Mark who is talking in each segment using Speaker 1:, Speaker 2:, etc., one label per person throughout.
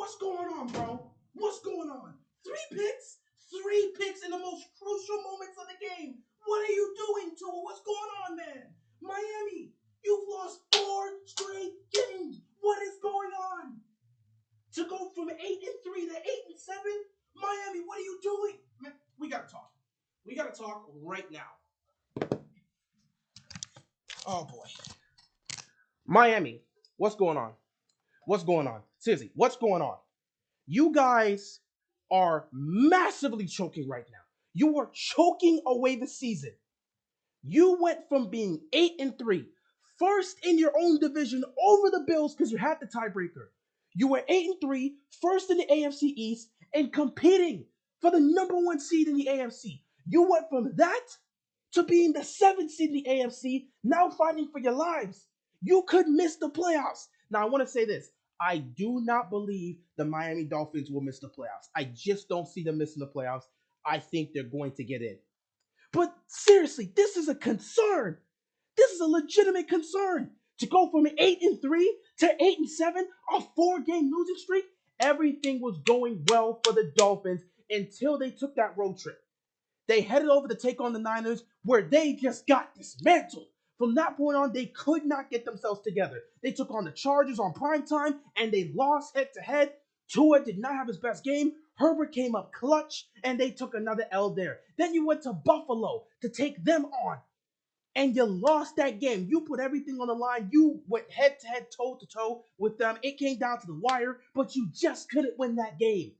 Speaker 1: What's going on, bro? What's going on? Three picks in the most crucial moments of the game. What are you doing, Tua? What's going on, man? Miami, you've lost 4 straight games. What is going on? To go from 8-3 to 8-7, Miami, what are you doing? Man, we gotta talk. We gotta talk right now. Oh boy, Miami, what's going on? What's going on? Seriously, what's going on? You guys are massively choking right now. You are choking away the season. You went from being 8-3, first in your own division over the Bills because you had the tiebreaker. You were 8-3, first in the AFC East, and competing for the #1 seed in the AFC. You went from that to being the 7th seed in the AFC, now fighting for your lives. You could miss the playoffs. Now, I want to say this. I do not believe the Miami Dolphins will miss the playoffs. I just don't see them missing the playoffs. I think they're going to get in. But seriously, this is a concern. This is a legitimate concern. To go from 8-3 to 8-7, a 4-game losing streak, everything was going well for the Dolphins until they took that road trip. They headed over to take on the Niners, where they just got dismantled. From that point on, they could not get themselves together. They took on the Chargers on primetime, and they lost head-to-head. Tua did not have his best game. Herbert came up clutch, and they took another L there. Then you went to Buffalo to take them on, and you lost that game. You put everything on the line. You went head-to-head, toe-to-toe with them. It came down to the wire, but you just couldn't win that game.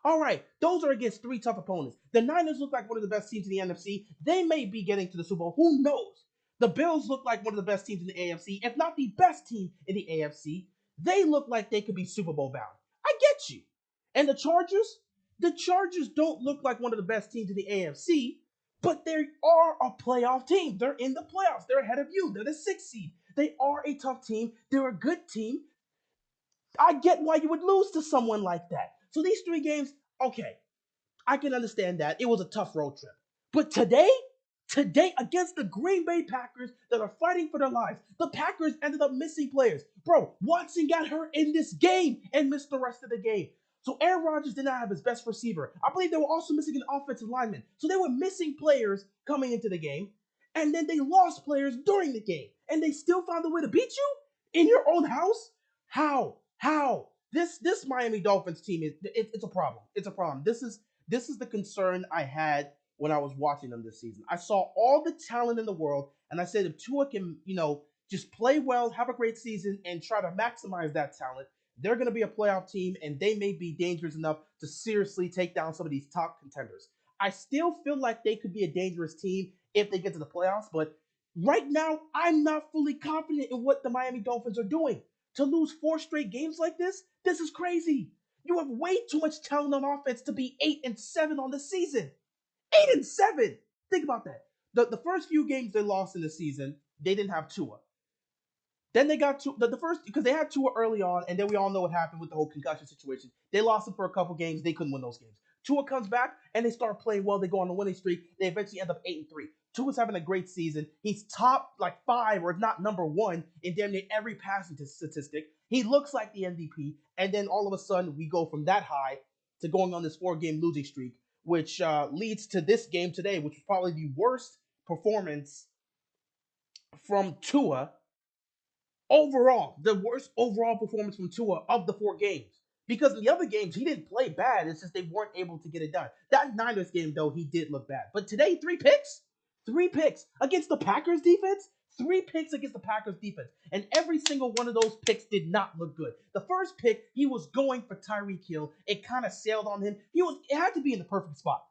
Speaker 1: All right, those are against 3 tough opponents. The Niners look like one of the best teams in the NFC. They may be getting to the Super Bowl. Who knows? The Bills look like one of the best teams in the AFC, if not the best team in the AFC. They look like they could be Super Bowl bound. I get you. And the Chargers don't look like one of the best teams in the AFC, but they are a playoff team. They're in the playoffs. They're ahead of you. They're the 6th seed. They are a tough team. They're a good team. I get why you would lose to someone like that. So these 3 games, okay, I can understand that. It was a tough road trip. But today against the Green Bay Packers that are fighting for their lives, the Packers ended up missing players. Bro, Watson got hurt in this game and missed the rest of the game. So Aaron Rodgers did not have his best receiver. I believe they were also missing an offensive lineman. So they were missing players coming into the game. And then they lost players during the game. And they still found a way to beat you in your own house? How? How? This Miami Dolphins team it's a problem. It's a problem. This is the concern I had when I was watching them this season. I saw all the talent in the world, and I said if Tua can, just play well, have a great season, and try to maximize that talent, they're going to be a playoff team, and they may be dangerous enough to seriously take down some of these top contenders. I still feel like they could be a dangerous team if they get to the playoffs, but right now, I'm not fully confident in what the Miami Dolphins are doing. To lose 4 straight games like this is crazy. You have way too much talent on offense to be 8-7 on the season. 8-7. Think about that. The first few games they lost in the season, they didn't have Tua. Then they got the first because they had Tua early on, and then we all know what happened with the whole concussion situation. They lost him for a couple games. They couldn't win those games. Tua comes back and they start playing well. They go on a winning streak. They eventually end up 8-3. Tua's having a great season. He's top like 5 or if not #1 in damn near every passing statistic. He looks like the MVP. And then all of a sudden we go from that high to going on this 4-game losing streak, which leads to this game today, which was probably the worst performance from Tua overall, the worst overall performance from Tua of the 4 games. Because in the other games, he didn't play bad. It's just they weren't able to get it done. That Niners game, though, he did look bad. But today, 3 picks? 3 picks against the Packers defense? 3 picks against the Packers defense. And every single one of those picks did not look good. The first pick, he was going for Tyreek Hill. It kind of sailed on him. It had to be in the perfect spot.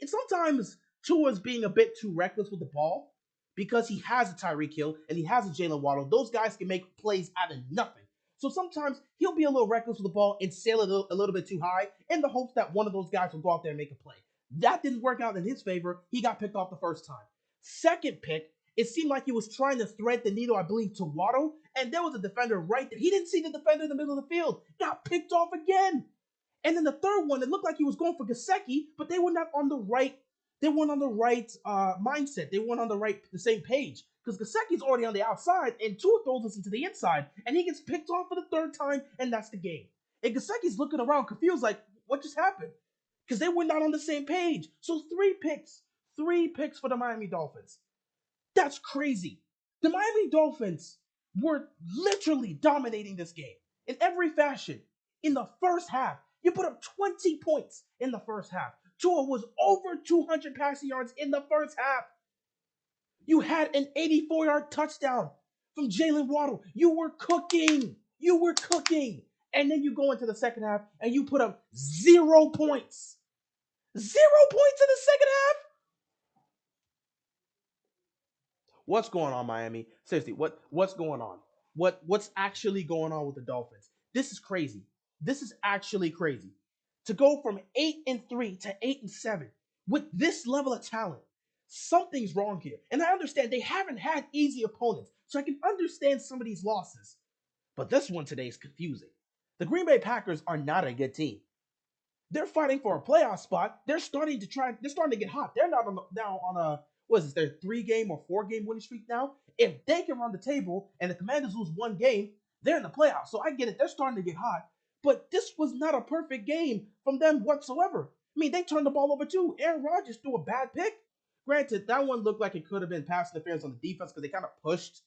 Speaker 1: Sometimes Tua's being a bit too reckless with the ball, because he has a Tyreek Hill and he has a Jalen Waddle. Those guys can make plays out of nothing. So sometimes he'll be a little reckless with the ball and sail it a little bit too high in the hopes that one of those guys will go out there and make a play. That didn't work out in his favor. He got picked off the first time. Second pick, it seemed like he was trying to thread the needle, I believe, to Waddle, and there was a defender right there. He didn't see the defender in the middle of the field. Got picked off again. And then the third one, it looked like he was going for Gesicki, but they were not on the right mindset. They weren't on the same page. Because Gesicki's already on the outside, and Tua throws us into the inside, and he gets picked off for the 3rd time, and that's the game. And Gasecki's looking around confused, like, what just happened? Because they were not on the same page. So three picks for the Miami Dolphins. That's crazy. The Miami Dolphins were literally dominating this game in every fashion. In the first half, you put up 20 points in the first half. Tua was over 200 passing yards in the first half. You had an 84-yard touchdown from Jalen Waddle. You were cooking. You were cooking. And then you go into the second half and you put up 0 points. 0 points in the second half? What's going on, Miami? Seriously, what's going on? What's actually going on with the Dolphins? This is crazy. This is actually crazy. To go from 8-3 to 8-7 with this level of talent, something's wrong here. And I understand they haven't had easy opponents, so I can understand some of these losses. But this one today is confusing. The Green Bay Packers are not a good team. They're fighting for a playoff spot. They're starting to get hot. They're not now on a what is this, their 3-game or 4-game winning streak now? If they can run the table and the Commanders lose one game, they're in the playoffs. So I get it. They're starting to get hot. But this was not a perfect game from them whatsoever. I mean, they turned the ball over too. Aaron Rodgers threw a bad pick. Granted, that one looked like it could have been pass interference on the defense because they kind of pushed.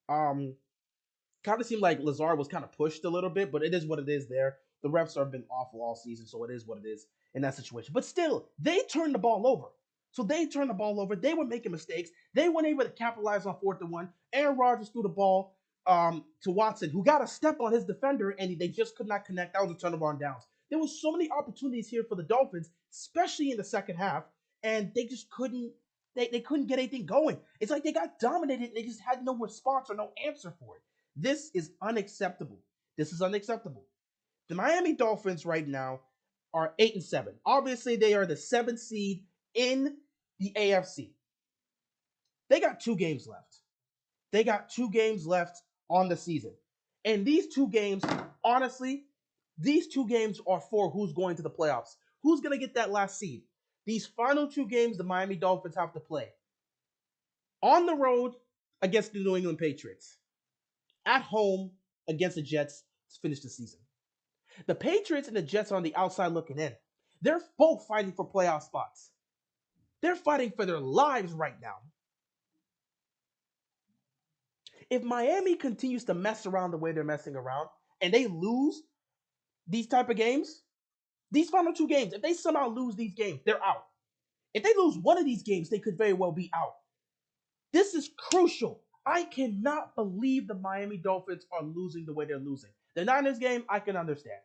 Speaker 1: Kind of seemed like Lazard was kind of pushed a little bit, but it is what it is there. The refs have been awful all season, so it is what it is in that situation. But still, they turned the ball over. So they turned the ball over. They were making mistakes. They weren't able to capitalize on 4th and 1. Aaron Rodgers threw the ball to Watson, who got a step on his defender, and they just could not connect. That was a turnover on downs. There was so many opportunities here for the Dolphins, especially in the second half, and they just couldn't. They couldn't get anything going. It's like they got dominated and they just had no response or no answer for it. This is unacceptable. This is unacceptable. The Miami Dolphins right now are 8-7. Obviously, they are the 7th seed in the AFC. They got 2 games left. They got 2 games left on the season. And these 2 games, honestly, these 2 games are for who's going to the playoffs. Who's going to get that last seed? These final 2 games the Miami Dolphins have to play. On the road against the New England Patriots. At home against the Jets to finish the season. The Patriots and the Jets are on the outside looking in. They're both fighting for playoff spots. They're fighting for their lives right now. If Miami continues to mess around the way they're messing around and they lose these type of games, these final 2 games, if they somehow lose these games, they're out. If they lose one of these games, they could very well be out. This is crucial. I cannot believe the Miami Dolphins are losing the way they're losing. The Niners game, I can understand.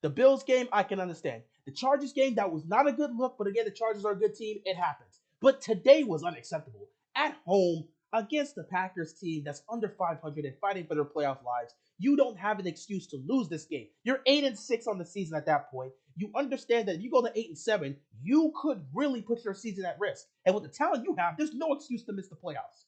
Speaker 1: The Bills game, I can understand. The Chargers game, that was not a good look, but again, the Chargers are a good team. It happens. But today was unacceptable. At home, against the Packers team that's under 500 and fighting for their playoff lives, you don't have an excuse to lose this game. You're 8-6 on the season at that point. You understand that if you go to 8-7, you could really put your season at risk. And with the talent you have, there's no excuse to miss the playoffs.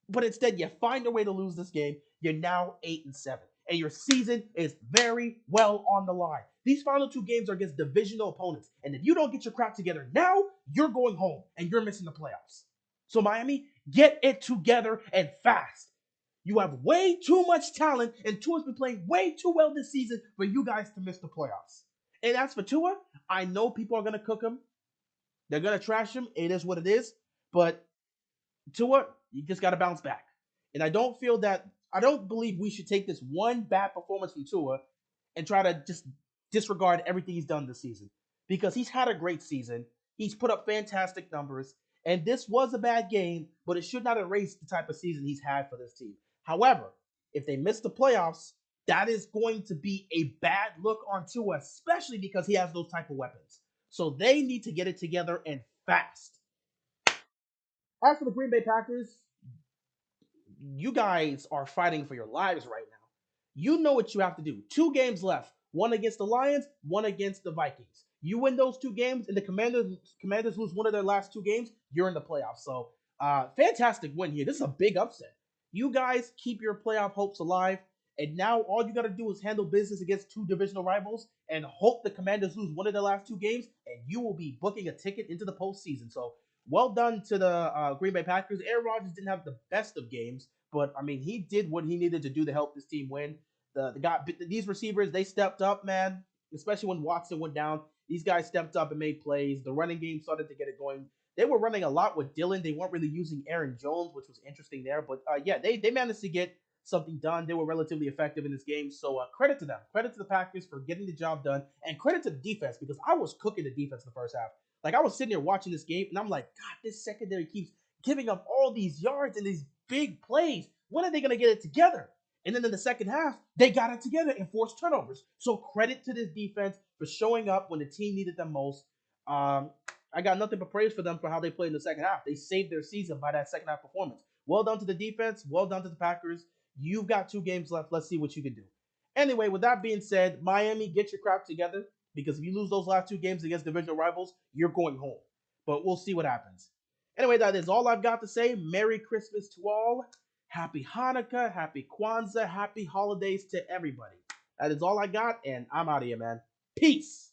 Speaker 1: But instead, you find a way to lose this game. You're now 8-7. And your season is very well on the line. These final 2 games are against divisional opponents. And if you don't get your crap together now, you're going home and you're missing the playoffs. So Miami, get it together and fast. You have way too much talent, and Tua's been playing way too well this season for you guys to miss the playoffs. And as for Tua, I know people are going to cook him. They're going to trash him. It is what it is. But Tua, you just got to bounce back. And I don't believe we should take this one bad performance from Tua and try to just disregard everything he's done this season. Because he's had a great season. He's put up fantastic numbers. And this was a bad game, but it should not erase the type of season he's had for this team. However, if they miss the playoffs, that is going to be a bad look on Tua, especially because he has those type of weapons. So they need to get it together and fast. As for the Green Bay Packers, you guys are fighting for your lives right now. You know what you have to do. 2 games left. One against the Lions, one against the Vikings. You win those 2 games, and the Commanders lose one of their last 2 games, you're in the playoffs. So, fantastic win here. This is a big upset. You guys keep your playoff hopes alive, and now all you got to do is handle business against 2 divisional rivals and hope the Commanders lose one of their last 2 games, and you will be booking a ticket into the postseason. So, well done to the Green Bay Packers. Aaron Rodgers didn't have the best of games, but, I mean, he did what he needed to do to help this team win. These receivers, they stepped up, man. Especially when Watson went down, these guys stepped up and made plays. The running game started to get it going. They were running a lot with Dylan. They weren't really using Aaron Jones, which was interesting there. But yeah, they managed to get something done. They were relatively effective in this game. So credit to them. Credit to the Packers for getting the job done. And credit to the defense because I was cooking the defense in the first half. Like, I was sitting there watching this game, and I'm like, God, this secondary keeps giving up all these yards and these big plays. When are they going to get it together? And then in the second half, they got it together and forced turnovers. So credit to this defense for showing up when the team needed them most. I got nothing but praise for them for how they played in the second half. They saved their season by that second half performance. Well done to the defense. Well done to the Packers. You've got 2 games left. Let's see what you can do. Anyway, with that being said, Miami, get your crap together because if you lose those last 2 games against divisional rivals, you're going home. But we'll see what happens. Anyway, that is all I've got to say. Merry Christmas to all. Happy Hanukkah, happy Kwanzaa, happy holidays to everybody. That is all I got, and I'm out of here, man. Peace.